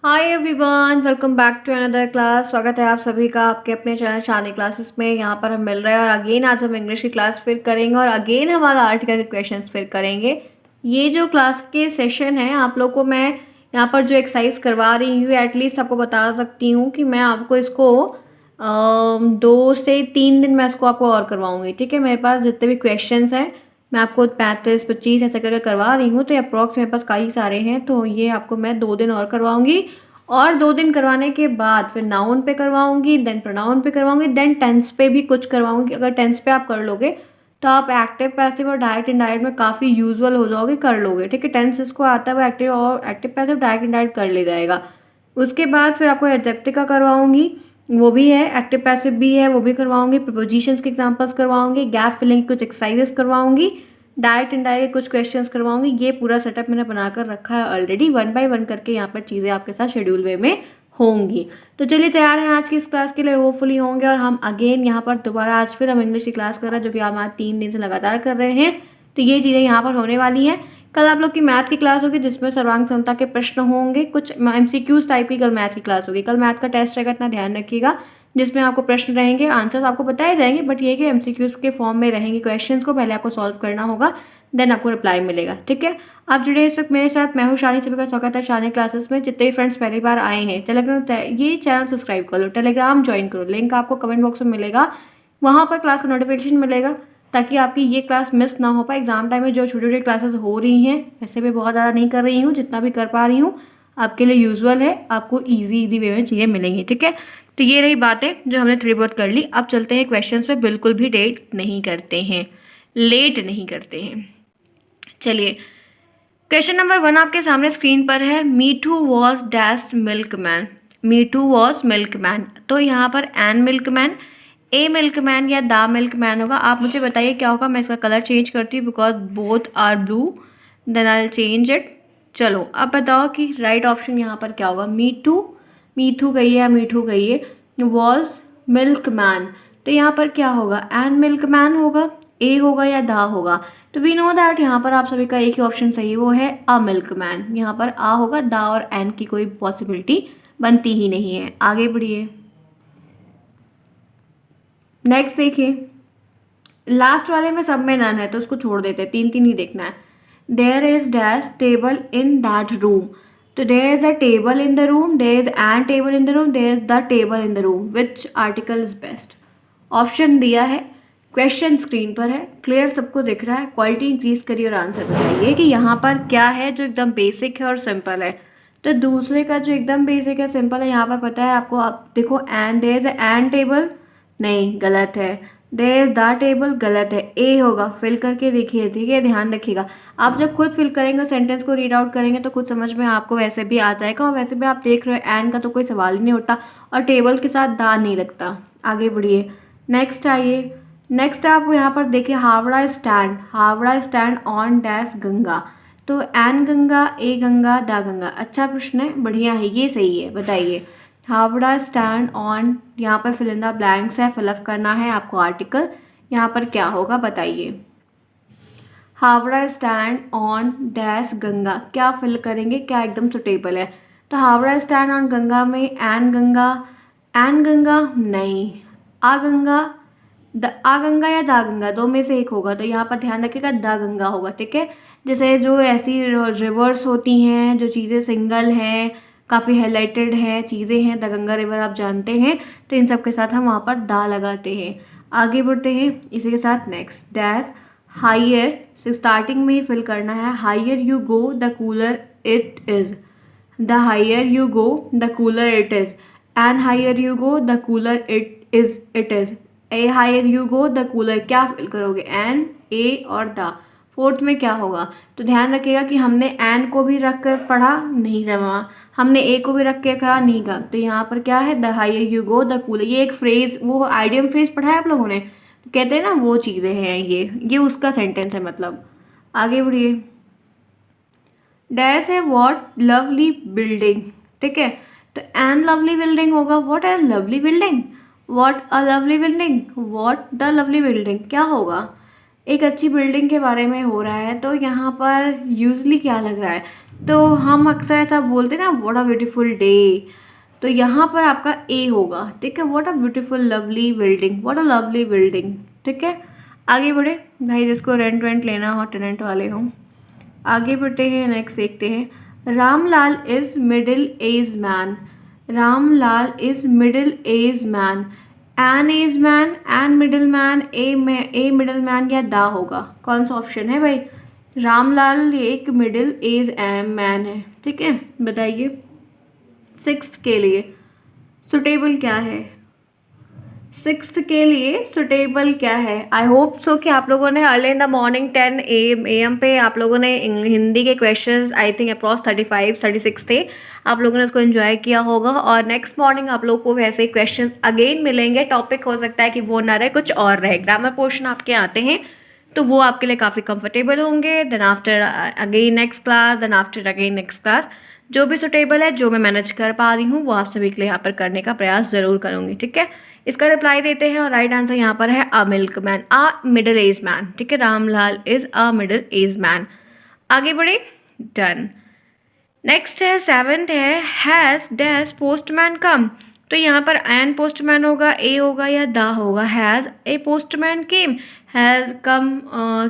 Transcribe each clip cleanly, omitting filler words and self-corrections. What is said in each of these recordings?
Hi everyone, welcome back to another class. स्वागत है आप सभी का आपके अपने चैनल शानी क्लासेस में। यहाँ पर हम मिल रहे हैं और अगेन आज हम इंग्लिश की क्लास फिर करेंगे और अगेन हमारा आर्टिकल के क्वेश्चंस फिर करेंगे। ये जो क्लास के सेशन है आप लोग को मैं यहाँ पर जो एक्सरसाइज करवा रही हूँ एटलीस्ट आपको बता सकती हूँ कि मैं आपको इसको 2 से 3 दिन मैं इसको आपको और करवाऊँगी। ठीक है, मेरे पास जितने भी क्वेश्चन हैं मैं आपको 35-25 ऐसे करके करवा रही हूँ, तो अप्रॉक्स मेरे पास कई सारे हैं, तो ये आपको मैं 2 दिन और करवाऊँगी। और 2 दिन करवाने के बाद फिर नाउन पे करवाऊँगी, देन प्रोनाउन पे करवाऊँगी, देन टेंस पे भी कुछ करवाऊँगी। अगर टेंस पे आप कर लोगे तो आप एक्टिव पैसिव और डायरेक्ट इनडायरेक्ट में काफ़ी यूजुअल हो जाओगे, कर लोगे। ठीक है, टेंस जिसको आता है वो एक्टिव और एक्टिव पैसिव डायरेक्ट इनडायरेक्ट कर ले जाएगा। उसके बाद फिर आपको एडजेक्टिव का करवाऊँगी, वो भी है, एक्टिव पैसिव भी है, वो भी करवाऊँगी। प्रीपोजिशंस के एग्जांपल्स करवाऊँगी, गैप फिलिंग कुछ एक्सरसाइजेस करवाऊँगी, डायरेक्ट इनडायरेक्ट कुछ क्वेश्चंस करवाऊंगी। ये पूरा सेटअप मैंने बनाकर रखा है ऑलरेडी, 1 बाय 1 करके यहाँ पर चीज़ें आपके साथ शेड्यूल वे में होंगी। तो चलिए तैयार हैं आज की इस क्लास के लिए, होपफुली होंगे। और हम अगेन यहाँ पर दोबारा आज फिर हम इंग्लिश की क्लास कर रहे हैं, जो कि हम आज 3 दिन से लगातार कर रहे हैं। तो ये चीज़ें यहाँ पर होने वाली हैं। कल आप लोग की मैथ की क्लास होगी जिसमें सर्वांग क्षमता के प्रश्न होंगे, कुछ MCQs टाइप की कल मैथ की क्लास होगी। कल मैथ का टेस्ट रहेगा, इतना ध्यान रखिएगा, जिसमें आपको प्रश्न रहेंगे, आंसर्स आपको बताए जाएंगे, बट ये कि MCQs के फॉर्म में रहेंगे। क्वेश्चंस को पहले आपको सॉल्व करना होगा, देन आपको रिप्लाई मिलेगा। ठीक है, आप जुड़े इस वक्त मेरे साथ, मैं हूँ शानी। सभी का स्वागत है शानी क्लासेस में। जितने भी फ्रेंड्स पहली बार आए हैं, टेलीग्राम ये चैनल सब्सक्राइब कर लो, टेलीग्राम ज्वाइन करो, लिंक आपको कमेंट बॉक्स में मिलेगा, वहाँ पर क्लास का नोटिफिकेशन मिलेगा, ताकि आपकी ये क्लास मिस ना हो पाए। एग्जाम टाइम में जो छोटी छोटी क्लासेस हो रही हैं, वैसे भी बहुत ज़्यादा नहीं कर रही हूँ, जितना भी कर पा रही हूँ आपके लिए यूजुअल है, आपको ईजी वे में चीज़ें मिलेंगी। ठीक है, तो ये रही बातें जो हमने थोड़ी बहुत कर ली। अब चलते हैं क्वेश्चंस पे, बिल्कुल भी लेट नहीं करते हैं। चलिए, क्वेश्चन नंबर 1 आपके सामने स्क्रीन पर है। Mithu was dash milkman. Mithu was milkman, तो यहाँ पर एन मिल्कमैन, ए मिल्कमैन या द मिल्कमैन होगा। आप मुझे बताइए क्या होगा। मैं इसका कलर चेंज करती हूँ because both are blue, then I change it. चलो अब बताओ कि राइट ऑप्शन यहाँ पर क्या होगा। मीठू, मीठू गई है या मीठू गई है, वॉज मिल्कमैन, तो यहाँ पर क्या होगा, एन मिल्कमैन होगा, ए होगा या दा होगा। तो वी नो दैट यहाँ पर आप सभी का एक ही ऑप्शन सही है, वो है अ मिल्कमैन। यहाँ पर आ होगा, दा और एन की कोई पॉसिबिलिटी बनती ही नहीं है। आगे बढ़िए, नेक्स्ट देखिए। लास्ट वाले में सब में नन है तो उसको छोड़ देते हैं, 3-3 ही देखना है। There is dash table in that room, तो there is a table in the room, there is an table in the room, there is the table in the room, which article is best. Option दिया है, question screen पर है, clear सबको दिख रहा है। Quality increase करिए और आंसर बताइए कि यहाँ पर क्या है जो एकदम बेसिक है और सिंपल है। तो दूसरे का जो एकदम बेसिक है, सिंपल है, यहाँ पर पता है आपको। आप देखो, and there is an table, नहीं गलत है। देयर इज द टेबल, गलत है। ए होगा, फिल करके देखिए। ठीक है, ध्यान रखिएगा, आप जब खुद फिल करेंगे, सेंटेंस को रीड आउट करेंगे तो कुछ समझ में आपको वैसे भी आ जाएगा। और वैसे भी आप देख रहे हो एन का तो कोई सवाल ही नहीं उठता और टेबल के साथ दा नहीं लगता। आगे बढ़िए, नेक्स्ट आइए। नेक्स्ट आप यहाँ पर देखिए, Howrah stand, Howrah stand on dash Ganga, तो एन गंगा, ए गंगा, दा गंगा। अच्छा प्रश्न है, बढ़िया है, ये सही है। बताइए, हावड़ा स्टैंड ऑन, यहाँ पर फिल इन द ब्लैंक्स है, फिलअप करना है आपको आर्टिकल। यहाँ पर क्या होगा बताइए। Howrah stand on dash Ganga, क्या फिल करेंगे, क्या एकदम सुटेबल है। तो हावड़ा स्टैंड ऑन गंगा में एन गंगा नहीं, आ गंगा, द आ गंगा या दा गंगा, दो में से एक होगा, तो यहाँ पर ध्यान रखिएगा दा गंगा होगा। ठीक है, जैसे जो ऐसी रिवर्स होती हैं, जो चीज़ें सिंगल हैं, काफ़ी हाईलाइटेड हैं चीज़ें हैं, द गंगा रिवर आप जानते हैं, तो इन सब के साथ हम वहाँ पर दा लगाते हैं। आगे बढ़ते हैं इसी के साथ। नेक्स्ट डैश हायर, से स्टार्टिंग में ही फिल करना है। Higher you go the cooler it is, the higher you go the cooler it is, an higher you go the cooler it is, a higher you go the cooler, क्या fill करोगे, an, a और the. Fourth में क्या होगा, तो ध्यान रखिएगा कि हमने एन को भी रख कर पढ़ा नहीं जमा, हमने ए को भी रख के कहा नहीं कहा। तो यहाँ पर क्या है, the higher you go the cooler, ये एक फ्रेज, वो आइडियम फ्रेज पढ़ा है आप लोगों ने, तो कहते हैं ना वो चीज़ें हैं, ये उसका सेंटेंस है मतलब। आगे बढ़िए, डैश है व्हाट लवली बिल्डिंग। ठीक है, तो एन लवली बिल्डिंग होगा, what an lovely building, what a lovely building, what the lovely building, क्या होगा, एक अच्छी बिल्डिंग के बारे में हो रहा है। तो यहाँ पर यूजली क्या लग रहा है, तो हम अक्सर ऐसा बोलते हैं ना, व्हाट अ ब्यूटीफुल डे, तो यहाँ पर आपका ए होगा, ठीक है। What a beautiful lovely building, what a lovely building, ठीक है। आगे बढ़े भाई, जिसको रेंट वेंट लेना हो, टेनेंट वाले हों। आगे बढ़ते हैं, नेक्स्ट देखते हैं। Ramlal is middle age man, Ramlal is middle age man, an age man, an middle man, a middle man या दा होगा, कौन सा ऑप्शन है भाई। रामलाल एक मिडिल एज मैन है, ठीक है, बताइए। सिक्स्थ के लिए सुटेबल क्या है, सिक्स्थ के लिए सुटेबल क्या है। आई होप सो कि आप लोगों ने early in the morning 10 AM पे आप लोगों ने हिंदी के क्वेश्चंस आई थिंक अप्रॉक्स 35-36 थे, आप लोगों ने उसको एंजॉय किया होगा। और नेक्स्ट मॉर्निंग आप लोगों को वैसे ही क्वेश्चन अगेन मिलेंगे। टॉपिक हो सकता है कि वो ना रहे, कुछ और रहे। ग्रामर पोर्शन आपके आते हैं तो वो आपके लिए काफ़ी कंफर्टेबल होंगे। Then after again next class, then after again next class, जो भी सुटेबल है, जो मैं मैनेज कर पा रही हूँ, वो आप सभी के लिए यहाँ पर करने का प्रयास ज़रूर करूँगी, ठीक है। इसका रिप्लाई देते हैं और राइट आंसर यहाँ पर है a milkman, a middle age man, ठीक है। Ramlal is a middle age man. आगे बढ़े, डन। नेक्स्ट है सेवेंथ है, हैज़ डैश पोस्टमैन कम, तो यहाँ पर एन पोस्टमैन होगा, ए होगा या दा होगा। Has a postman came, has come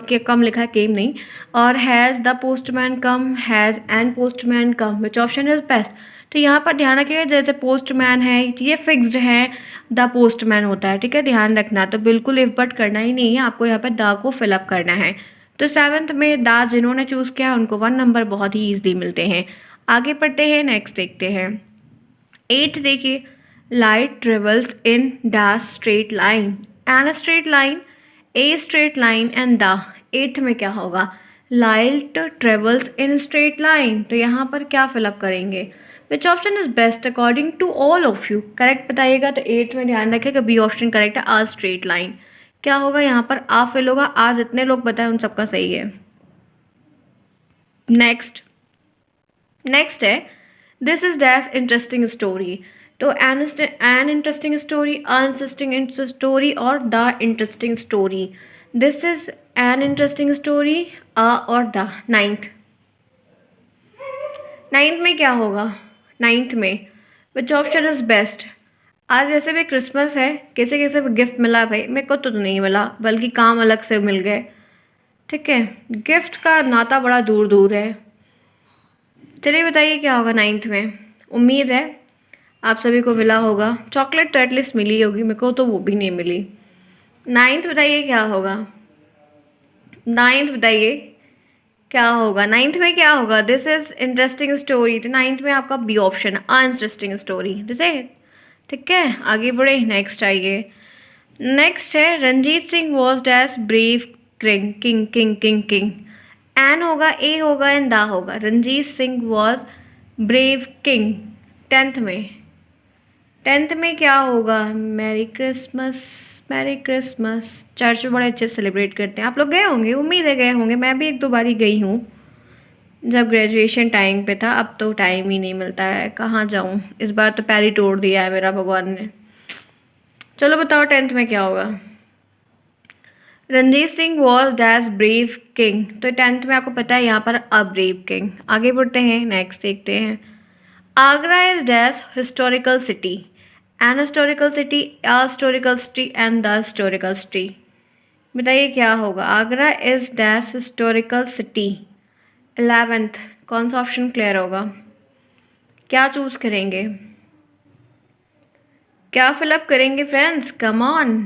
के कम लिखा है, केम नहीं। और has the postman come, has an postman come, which option is best. तो यहाँ पर ध्यान रखिएगा, जैसे पोस्टमैन है ये फिक्स्ड है, द पोस्टमैन होता है, ठीक है, ध्यान रखना। तो बिल्कुल इफ बट करना ही नहीं है, आपको यहाँ पर द को फिलअप करना है। तो सेवन्थ में दा जिन्होंने चूज़ किया उनको 1 नंबर बहुत ही ईजिली मिलते हैं। आगे पढ़ते हैं, नेक्स्ट देखते हैं। एट देखिए, light travels in dash straight line, an straight line, a straight line and the. Eighth में क्या होगा, light travels in straight line, तो यहाँ पर क्या फिलअप करेंगे। Which option is best according to all of you, correct बताइएगा। तो एट्थ में ध्यान रखिएगा बी ऑप्शन करेक्ट है, आ स्ट्रेट लाइन। क्या होगा यहाँ पर, आ फिल होगा, आ जितने लोग बताए उन सबका सही है। नेक्स्ट नेक्स्ट है, this is dash interesting story, तो an interesting story, an interesting story और the interesting story. This is an interesting story, a और द। नाइन्थ, नाइन्थ में क्या होगा, नाइन्थ में विच ऑप्शन इज बेस्ट। आज वैसे भी क्रिसमस है, कैसे कैसे गिफ्ट मिला भाई, मेरे को तो नहीं मिला, बल्कि काम अलग से मिल गए, ठीक है। गिफ्ट का नाता बड़ा दूर दूर है। चलिए बताइए क्या होगा नाइन्थ में। उम्मीद है आप सभी को मिला होगा, चॉकलेट तो एटलीस्ट मिली होगी, मेरे को तो वो भी नहीं मिली। नाइन्थ बताइए क्या होगा, नाइन्थ बताइए क्या होगा, नाइन्थ में क्या होगा। दिस इज इंटरेस्टिंग स्टोरी, तो नाइन्थ में आपका बी ऑप्शन है, अनइंटरेस्टिंग स्टोरी, दिस है, ठीक है। आगे बढ़े, नेक्स्ट आइए। नेक्स्ट है, Ranjit Singh was dash brave king king king king king, an होगा, ए होगा एंड दा होगा। Ranjit Singh was brave king. Tenth में, टेंथ में क्या होगा, merry Christmas, merry Christmas. Church में बड़े अच्छे से सेलिब्रेट करते हैं, आप लोग गए होंगे, उम्मीद है गए होंगे, मैं भी 1-2 बार ही गई हूँ जब ग्रेजुएशन टाइम पे था। अब तो टाइम ही नहीं मिलता है, कहाँ जाऊँ, इस बार तो पैर ही तोड़ दिया है मेरा भगवान ने। चलो बताओ टेंथ में क्या होगा। Ranjit Singh was dash brave king, तो टेंथ में आपको पता है यहाँ पर अ ब्रेव किंग। आगे बढ़ते हैं, नेक्स्ट देखते हैं। Agra is dash historical city, an historical city, a historical city and the historical city. बताइए क्या होगा, Agra is dash historical city. 11th, कौन सा ऑप्शन क्लियर होगा, क्या चूज करेंगे, क्या फिलअप करेंगे फ्रेंड्स, कम ऑन।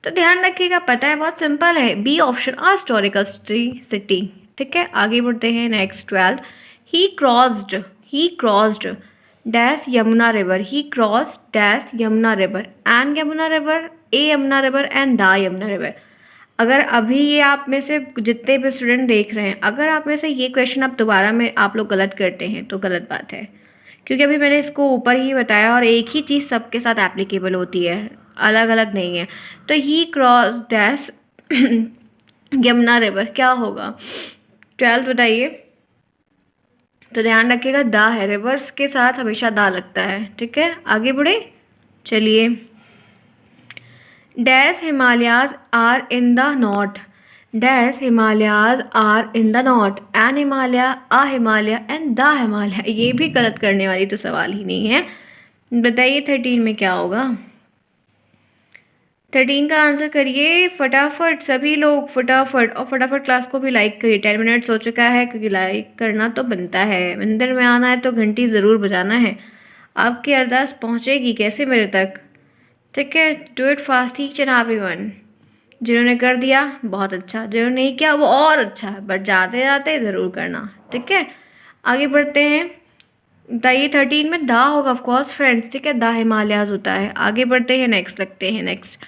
तो ध्यान रखिएगा, पता है बहुत सिंपल है, B option, a historical city, ठीक है। आगे बढ़ते हैं, next 12। He crossed dash Yamuna river, he cross dash Yamuna river, an Yamuna river, a Yamuna river and the Yamuna river. अगर अभी ये आप में से जितने भी स्टूडेंट देख रहे हैं, अगर आप में से ये क्वेश्चन आप दोबारा में आप लोग गलत करते हैं तो गलत बात है, क्योंकि अभी मैंने इसको ऊपर ही बताया और एक ही चीज़ सबके साथ एप्लीकेबल होती है, अलग अलग नहीं है। तो ही क्रॉस डैश यमुना रिवर, क्या होगा 12th बताइए। तो ध्यान रखिएगा दा है, रिवर्स के साथ हमेशा दा लगता है, ठीक है। आगे बढ़े, चलिए। Dash Himalayas are in the north, dash Himalayas are in the north, an Himalaya, a Himalaya and the Himalaya. ये भी गलत करने वाली तो सवाल ही नहीं है। बताइए 13 में क्या होगा। 13 का आंसर करिए फटाफट सभी लोग, फटाफट। और फटाफट क्लास को भी लाइक करिए। 10 मिनट्स हो चुका है, क्योंकि लाइक करना तो बनता है। मंदिर में आना है तो घंटी ज़रूर बजाना है। आपकी अरदास पहुँचेगी कैसे मेरे तक, ठीक है। Do it fast each and everyone. जिन्होंने कर दिया बहुत अच्छा, जिन्होंने नहीं किया वो और अच्छा है, बट जाते जाते ज़रूर करना, ठीक है। आगे बढ़ते हैं। बताइए 13 में दा होगा ऑफकोर्स फ्रेंड्स, ठीक है, दा हिमालयाज होता है। आगे बढ़ते हैं, नेक्स्ट लगते हैं। Next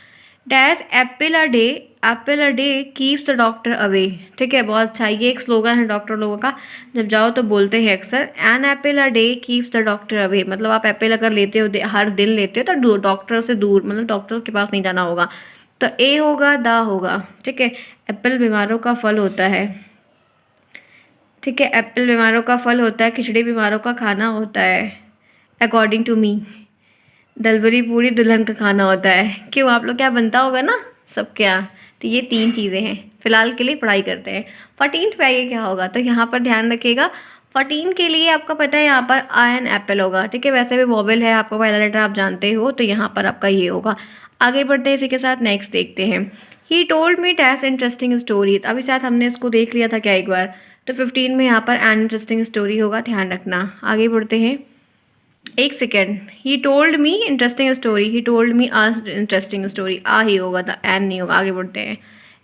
dash Apple a day keeps the doctor away, ठीक है, बहुत अच्छा। ये एक स्लोगन है डॉक्टर लोगों का, जब जाओ तो बोलते हैं अक्सर, an apple a day keeps the doctor away. मतलब आप एप्पल अगर लेते हो हर दिन लेते हो तो डॉक्टर से दूर, मतलब डॉक्टर के पास नहीं जाना होगा। तो ए होगा, दा होगा, ठीक है। एप्पल बीमारों का फल होता है, ठीक है, एप्पल बीमारों का फल होता है, खिचड़ी बीमारों का खाना होता है, अकॉर्डिंग टू मी। दलबरी पूरी दुल्हन का खाना होता है। क्यों, आप लोग क्या बनता होगा ना सबके यहाँ। तो ये 3 चीज़ें हैं। फिलहाल के लिए पढ़ाई करते हैं। 14 पे आइए क्या होगा, तो यहाँ पर ध्यान रखिएगा। 14 के लिए आपका पता है यहाँ पर आई एन एप्पल होगा, ठीक है। वैसे भी वॉवेल है, आपका पहला लेटर आप जानते हो, तो यहाँ पर आपका ये होगा। आगे बढ़ते हैं इसी के साथ, नेक्स्ट देखते हैं। He told me dash interesting story. अभी शायद हमने इसको देख लिया था क्या एक बार। तो 15 में यहाँ पर एन इंटरेस्टिंग स्टोरी होगा, ध्यान रखना। आगे बढ़ते हैं, एक second. He told me interesting story, he told me a interesting story, a ही होगा था, एन नहीं होगा। आगे बढ़ते हैं,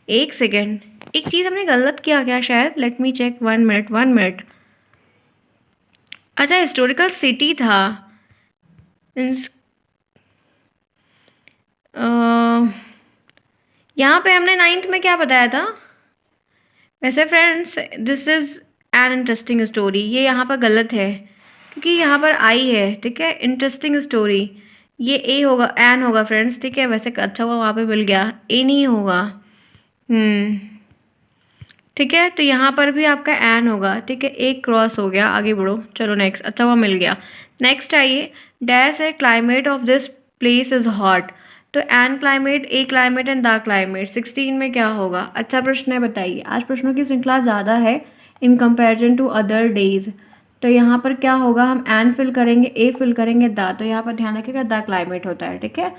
एक सेकेंड। एक चीज़ हमने गलत किया क्या शायद, let me check, 1 minute 1 minute. अच्छा, हिस्टोरिकल सिटी था। मीन्स यहाँ पे हमने 9th में क्या बताया था। वैसे friends this is an interesting story, ये यहाँ पर गलत है, क्योंकि यहाँ पर आई है, ठीक है। इंटरेस्टिंग स्टोरी ये ए होगा, एन होगा फ्रेंड्स, ठीक है। वैसे अच्छा हुआ वहाँ पे मिल गया, ए नहीं होगा। ठीक है, तो यहाँ पर भी आपका एन होगा, ठीक है। एक क्रॉस हो गया, आगे बढ़ो, चलो नेक्स्ट। अच्छा हुआ मिल गया। नेक्स्ट आइए, डैश है climate of this place is hot. तो an climate, a climate and the climate. 16 में क्या होगा। अच्छा प्रश्न है, बताइए। आज प्रश्नों की श्रृंखला ज़्यादा है in comparison to other days. तो यहाँ पर क्या होगा, हम एन फिल करेंगे, ए फिल करेंगे, द। तो यहाँ पर ध्यान रखिएगा द क्लाइमेट होता है, ठीक है।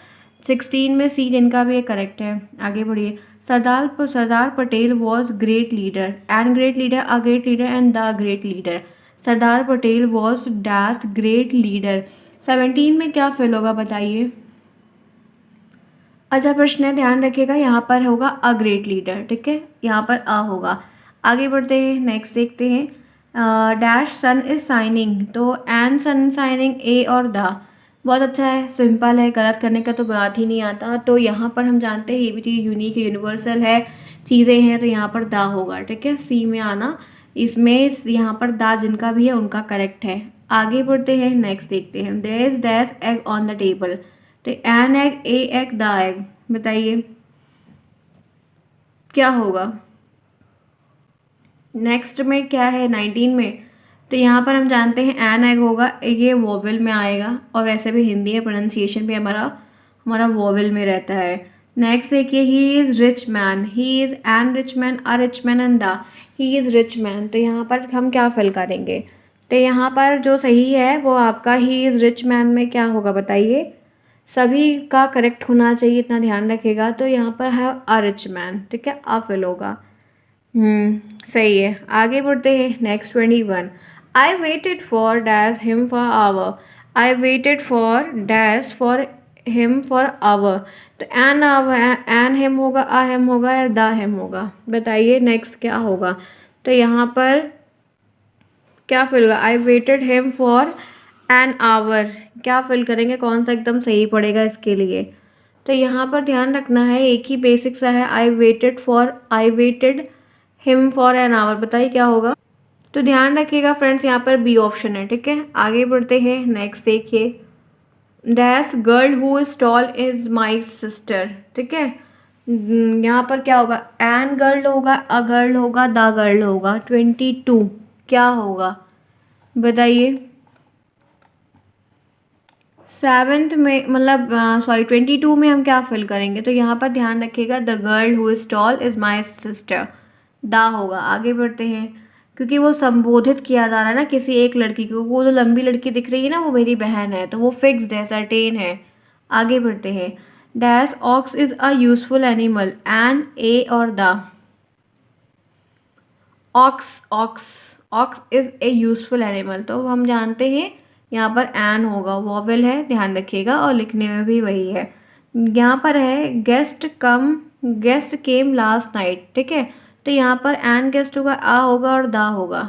16 में सी जिनका भी ये करेक्ट है। आगे बढ़िए। Sardar Patel was great leader, and great leader, a great leader and the great leader. Sardar Patel was dash great leader. 17 में क्या फिल होगा, बताइए। अच्छा प्रश्न है, ध्यान रखिएगा। यहाँ पर होगा अ ग्रेट लीडर, ठीक है, यहाँ पर अ होगा। आगे बढ़ते हैं, नेक्स्ट देखते हैं। डैश सन इज साइनिंग, तो एन सन साइनिंग, ए और द। बहुत अच्छा है, सिंपल है, गलत करने का तो बात ही नहीं आता। तो यहाँ पर हम जानते हैं ये भी चीज़ यूनिक है, यूनिवर्सल है, चीज़ें हैं, तो यहाँ पर द होगा, ठीक है। सी में आना, इसमें यहाँ पर द जिनका भी है उनका करेक्ट है। आगे बढ़ते हैं, नेक्स्ट देखते हैं। There is dash egg on the table, तो an egg, a egg, the egg. बताइए क्या होगा। नेक्स्ट में क्या है 19 में। तो यहाँ पर हम जानते हैं एन एग होगा, ये वोवेल में आएगा, और वैसे भी हिंदी में प्रोनाउंसिएशन भी हमारा हमारा वोवेल में रहता है। नेक्स्ट देखिए, he is rich man, he is an rich man, a rich man and the. He is rich man, तो यहाँ पर हम क्या फिल करेंगे। तो यहाँ पर जो सही है वो आपका ही इज़ रिच मैन में क्या होगा, बताइए। सभी का करेक्ट होना चाहिए, इतना ध्यान रखेगा। तो यहाँ पर है अ रिच मैन, ठीक है, अ फिल होगा। सही है। आगे बढ़ते हैं, next 21। I waited for dash him for hour, I waited for dash for him for hour. तो एन आवर, एन हिम होगा, आ हिम होगा या द हिम होगा। बताइए नेक्स्ट क्या होगा। तो यहाँ पर क्या फिल होगा, I waited him for an hour. क्या फिल करेंगे, कौन सा एकदम सही पड़ेगा इसके लिए। तो यहाँ पर ध्यान रखना है, एक ही बेसिक सा है, I waited him for an hour. बताइए क्या होगा। तो ध्यान रखिएगा फ्रेंड्स, यहाँ पर बी ऑप्शन है, ठीक है। आगे बढ़ते हैं, नेक्स्ट देखिए। Dash girl who is tall is my sister, ठीक है। यहाँ पर क्या होगा, एन गर्ल होगा, अ गर्ल होगा, द गर्ल होगा। 22 क्या होगा, बताइए। सेवेंथ में मतलब सॉरी 22 में हम क्या फिल करेंगे, तो यहाँ पर ध्यान रखिएगा the girl who is tall is my sister, the होगा। आगे बढ़ते हैं, क्योंकि वो संबोधित किया जा रहा है ना किसी एक लड़की को, वो जो लंबी लड़की दिख रही है ना वो मेरी बहन है, तो वो फिक्स्ड है, सर्टेन है। आगे बढ़ते हैं, dash ox is a useful animal, an, a और the. Ox ox ox is a useful animal, तो हम जानते हैं यहाँ पर एन होगा, वॉवेल है, ध्यान रखिएगा, और लिखने में भी वही है। यहाँ पर है गेस्ट केम लास्ट नाइट, ठीक है, तो यहाँ पर एन गेस्ट होगा, आ होगा और दा होगा।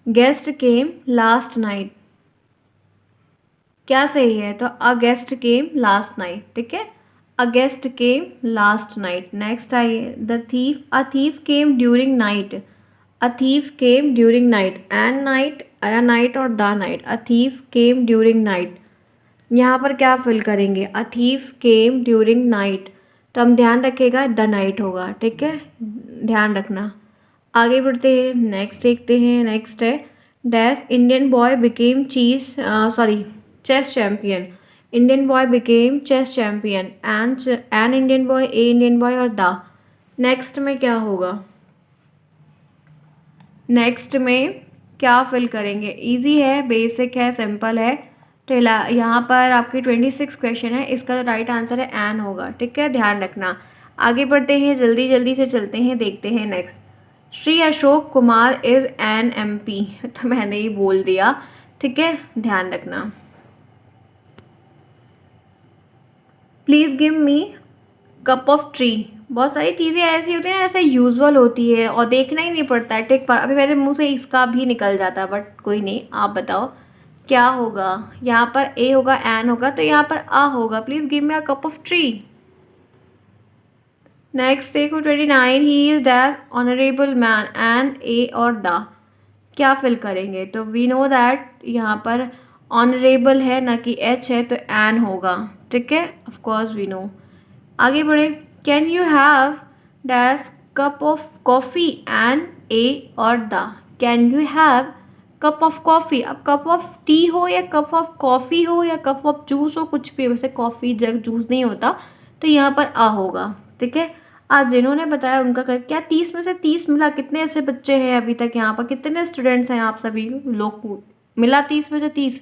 गेस्ट केम लास्ट नाइट क्या सही है, तो a guest came last night, ठीक है, a guest came last night. Next आइए, the thief, a thief came during night, a thief came during night, an night, a night और the night, a thief came during night. यहाँ पर क्या fill करेंगे, a thief came during night, तो हम ध्यान रखिएगा द नाइट होगा, ठीक है, ध्यान रखना। आगे बढ़ते हैं, नेक्स्ट देखते हैं। नेक्स्ट है, dash Indian boy became chess champion, Indian boy became chess champion, an Indian boy, a Indian boy और द। नेक्स्ट में क्या होगा, नेक्स्ट में क्या फिल करेंगे, इजी है, बेसिक है, सिंपल है। तो यहाँ पर आपकी 26 क्वेश्चन है, इसका जो राइट आंसर है एन होगा, ठीक है, ध्यान रखना। आगे बढ़ते हैं, जल्दी जल्दी से चलते हैं, देखते हैं next. Shri Ashok Kumar is an MP, तो मैंने ही बोल दिया, ठीक है, ध्यान रखना। Please give me cup of tree, बहुत सारी चीज़ें ऐसी होती हैं ऐसे यूजुअल होती है और देखना ही नहीं पड़ता है, ठीक, पर अभी मेरे मुंह से इसका भी निकल जाता है, बट कोई नहीं, आप बताओ क्या होगा। यहाँ पर ए होगा, एन होगा, तो यहाँ पर आ होगा, please give me a cup of tree. Next देखो 29, he is dash honourable man, an, a और द। क्या फिल करेंगे, तो वी नो दैट यहाँ पर ऑनरेबल है ना कि एच है, तो एन होगा, ठीक है, ऑफ कोर्स वी नो। आगे बढ़े, can you have dash cup of coffee, an, a और the. Can you have cup of coffee, अब कप ऑफ टी हो या कप ऑफ कॉफ़ी हो या कप ऑफ जूस हो, कुछ भी, वैसे कॉफ़ी जग जूस नहीं होता, तो यहाँ पर आ होगा, ठीक है। आज जिन्होंने बताया उनका क्या 30 में से 30 मिला, कितने ऐसे बच्चे हैं अभी तक यहाँ पर, कितने स्टूडेंट्स हैं आप सभी लोग को मिला 30 में से 30,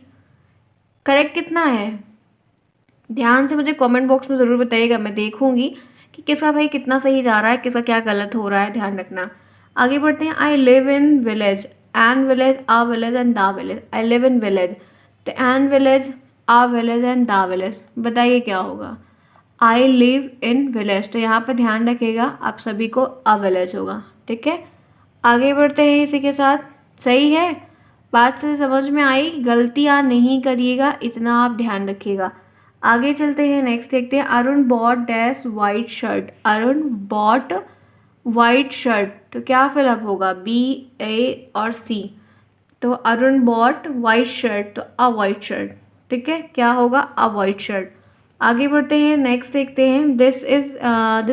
करेक्ट कितना है, ध्यान से मुझे कमेंट बॉक्स में ज़रूर बताइएगा, मैं देखूंगी कि किसका भाई कितना सही जा रहा है, किसका क्या गलत हो रहा है, ध्यान रखना। आगे बढ़ते हैं, I live in village, an village, a village and the village, I live in village, तो an village, a village and the village, बताइए क्या होगा। आई लिव इन विलेज, तो यहाँ पर ध्यान रखिएगा आप सभी को अ विलेज होगा, ठीक है। आगे बढ़ते हैं इसी के साथ, सही है, बात से समझ में आई, गलतियाँ नहीं करिएगा, इतना आप ध्यान रखिएगा। आगे चलते हैं, नेक्स्ट देखते हैं, Arun bought dash white shirt, Arun bought white shirt, तो क्या फिलअप होगा, बी, ए और सी, तो अरुण बॉट वाइट शर्ट, तो अ वाइट शर्ट, ठीक है, क्या होगा, अ वाइट शर्ट। आगे बढ़ते हैं, नेक्स्ट देखते हैं, this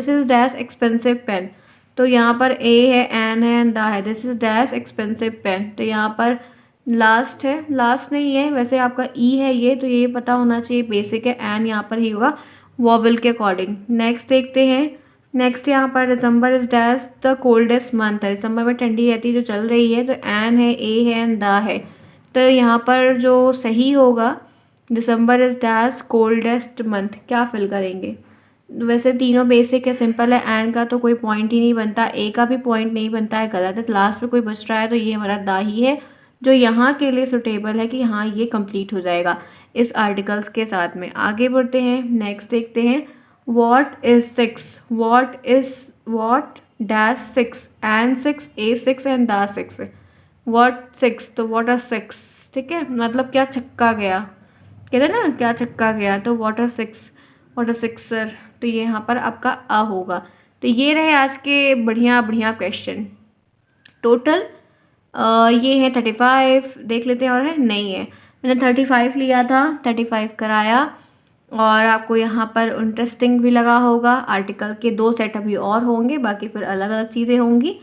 is dash expensive pen, तो यहाँ पर ए है, एन है एंड द है, this is dash expensive pen, तो यहाँ पर लास्ट है, लास्ट नहीं है वैसे, आपका ई है ये, तो ये पता होना चाहिए, बेसिक है, एन यहाँ पर ही होगा वॉवल के अकॉर्डिंग। नेक्स्ट देखते हैं, नेक्स्ट यहाँ पर December is dash the coldest month है, दिसंबर में ठंडी रहती है जो चल रही है, तो एन है, ए है एंड द है, तो यहाँ पर जो सही होगा, दिसंबर इज डैश कोल्डेस्ट मंथ, क्या फिल करेंगे। वैसे तीनों बेसिक है, सिंपल है, एन का तो कोई पॉइंट ही नहीं बनता, ए का भी पॉइंट नहीं बनता है, गलत है, लास्ट में कोई बच रहा है, तो ये हमारा दा ही है जो यहाँ के लिए सुटेबल है कि हाँ ये कंप्लीट हो जाएगा इस आर्टिकल्स के साथ में। आगे बढ़ते हैं, नेक्स्ट देखते हैं, what is six, what dash six, an six, a six and the six, what six, तो वॉट आर सिक्स, ठीक है, मतलब क्या छक्का गया, कहते हैं ना क्या छक्का गया, तो what are six, what are sixer, तो ये यहाँ पर आपका अ होगा। तो ये रहे आज के बढ़िया बढ़िया क्वेश्चन, टोटल ये है 35, देख लेते हैं और है नहीं है, मैंने 35 लिया था, 35 कराया, और आपको यहाँ पर इंटरेस्टिंग भी लगा होगा, आर्टिकल के 2 सेट अभी और होंगे, बाकी फिर अलग अलग चीज़ें होंगी,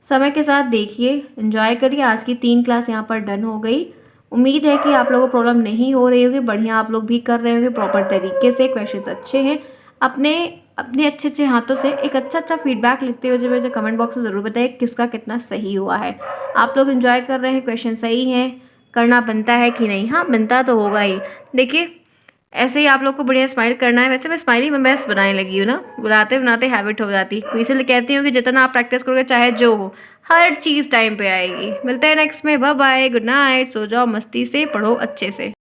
समय के साथ देखिए, एंजॉय करिए। आज की 3 क्लास यहाँ पर डन हो गई, उम्मीद है कि आप लोगों को प्रॉब्लम नहीं हो रही होगी, बढ़िया आप लोग भी कर रहे होंगे प्रॉपर तरीके से, क्वेश्चंस अच्छे हैं। अपने अपने अच्छे अच्छे हाथों से एक अच्छा फीडबैक लिखते हुए मुझे कमेंट बॉक्स में ज़रूर बताइए किसका कितना सही हुआ है। आप लोग एंजॉय कर रहे हैं, क्वेश्चन सही हैं, करना बनता है कि नहीं? हाँ, बनता तो होगा ही। देखिए, ऐसे ही आप लोग को बढ़िया स्माइल करना है। वैसे मैं स्माइली मैं बेस्ट बनाने लगी हूँ ना, बनाते बनाते हैबिट हो जाती है। इसीलिए कहती हूँ कि जितना आप प्रैक्टिस करोगे चाहे जो हो, हर चीज़ टाइम पे आएगी। मिलते हैं नेक्स्ट में, बाय बाय, गुड नाइट, सो जाओ मस्ती से, पढ़ो अच्छे से।